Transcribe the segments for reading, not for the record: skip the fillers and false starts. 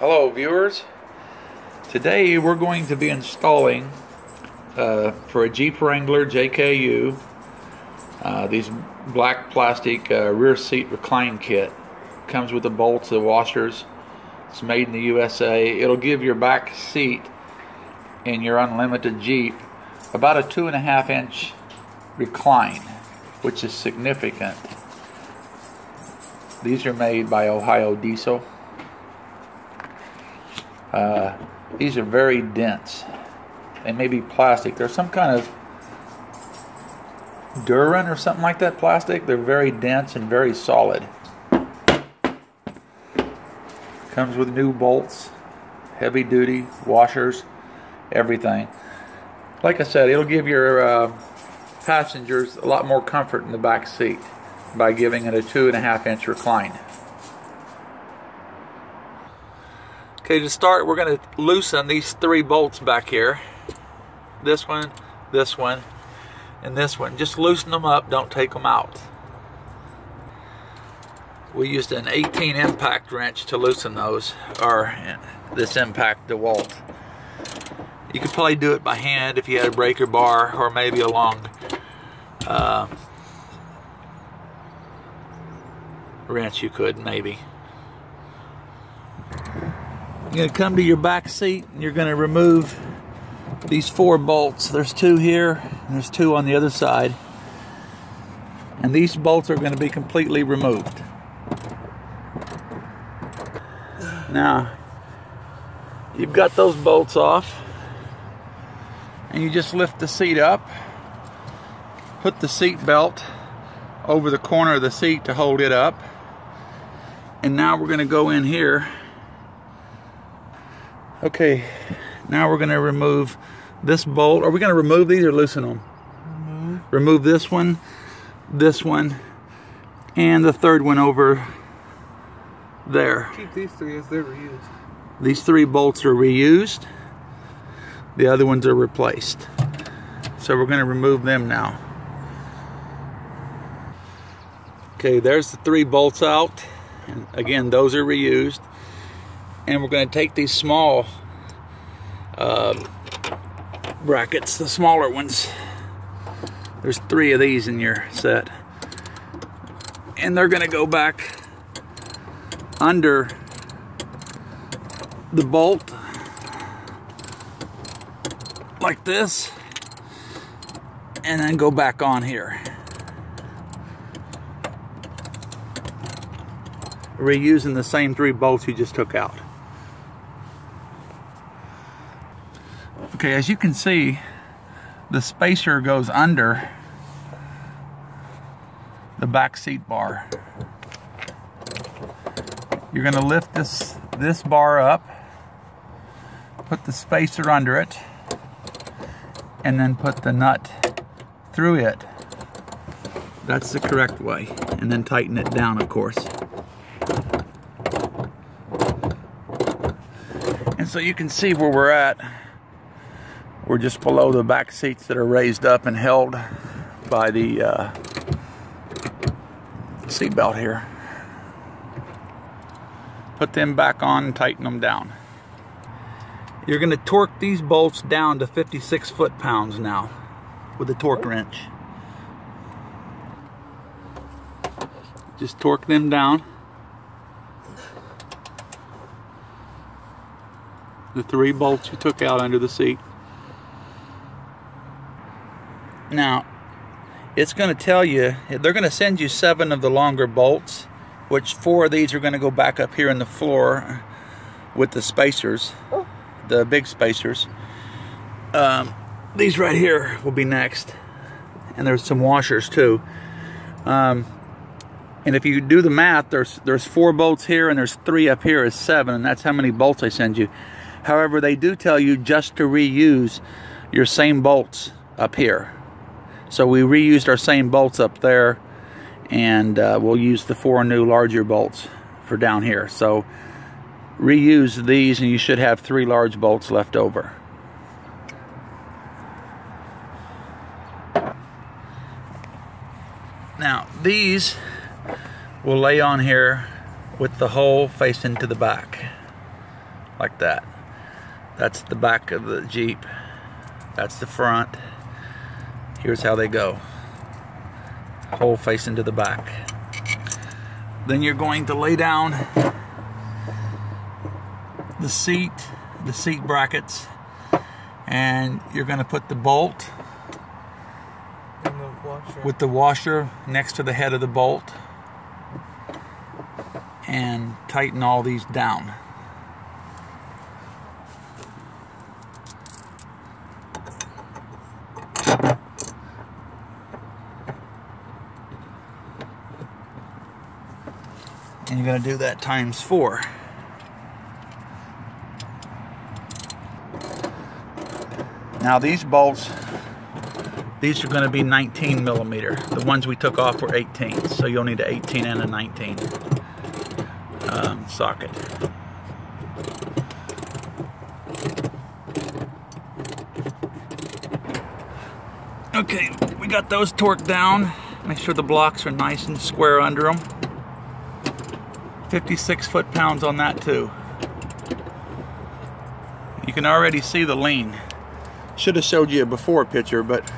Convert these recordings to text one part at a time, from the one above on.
Hello viewers, today we're going to be installing for a Jeep Wrangler JKU these black plastic rear seat recline kit. Comes with the bolts, the washers. It's made in the USA. It'll give your back seat in your unlimited Jeep about a 2.5 inch recline, which is significant. These are made by Ohio Diesel. These are very dense. They may be plastic. They're some kind of Duran or something like that plastic. They're very dense and very solid. Comes with new bolts, heavy duty washers, everything. Like I said, it'll give your passengers a lot more comfort in the back seat by giving it a 2.5 inch recline. Okay, to start, we're going to loosen these 3 bolts back here. This one, and this one. Just loosen them up, don't take them out. We used an 18 impact wrench to loosen those, or this impact DeWalt. You could probably do it by hand if you had a breaker bar, or maybe a long wrench you could, maybe. You're going to come to your back seat and you're going to remove these 4 bolts. There's 2 here and there's 2 on the other side. And these bolts are going to be completely removed. Now, you've got those bolts off and you just lift the seat up, put the seat belt over the corner of the seat to hold it up. And now we're going to go in here. Okay, now we're going to remove this bolt. Are we going to remove these or loosen them? Remove this one, and the 3rd one over there. Keep these 3 as they're reused. These 3 bolts are reused. The other ones are replaced. So we're going to remove them now. Okay, there's the 3 bolts out. And again, those are reused. And we're going to take these small brackets, the smaller ones. There's 3 of these in your set. And they're going to go back under the bolt like this. And then go back on here. Reusing the same 3 bolts you just took out. Okay, as you can see, the spacer goes under the back seat bar. You're going to lift this bar up, put the spacer under it, and then put the nut through it. That's the correct way. And then tighten it down, of course. And so you can see where we're at. We're just below the back seats that are raised up and held by the seat belt here. Put them back on and tighten them down. You're going to torque these bolts down to 56 foot-pounds now with a torque wrench. Just torque them down. The 3 bolts you took out under the seat. Now, it's going to tell you, they're going to send you 7 of the longer bolts, which 4 of these are going to go back up here in the floor with the spacers, the big spacers. These right here will be next, and there's some washers too. And if you do the math, there's 4 bolts here and there's 3 up here is 7, and that's how many bolts they send you. However, they do tell you just to reuse your same bolts up here. So we reused our same bolts up there, and we'll use the 4 new larger bolts for down here. So reuse these and you should have 3 large bolts left over. Now these will lay on here with the hole facing to the back. like that. That's the back of the Jeep. That's the front. Here's how they go. Whole facing to the back. Then you're going to lay down the seat brackets, and you're going to put the bolt with the washer next to the head of the bolt and tighten all these down. And you're going to do that ×4. Now these bolts, these are going to be 19 millimeter. The ones we took off were 18, so you'll need an 18 and a 19 socket. Okay, we got those torqued down. Make sure the blocks are nice and square under them. 56 foot-pounds on that too. You can already see the lean. Should have showed you a before picture, but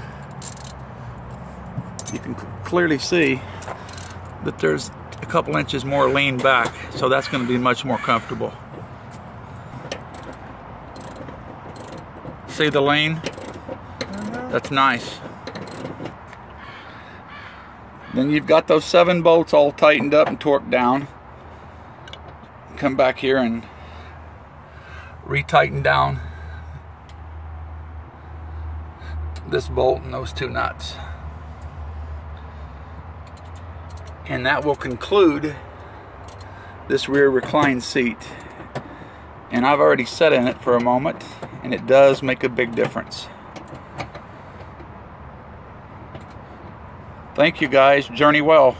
you can clearly see that there's a couple inches more lean back, so that's going to be much more comfortable. See the lean? That's nice. Then you've got those 7 bolts all tightened up and torqued down. Come back here and retighten down this bolt and those 2 nuts. And that will conclude this rear recline seat. And I've already sat in it for a moment, and it does make a big difference. Thank you guys. Journey well.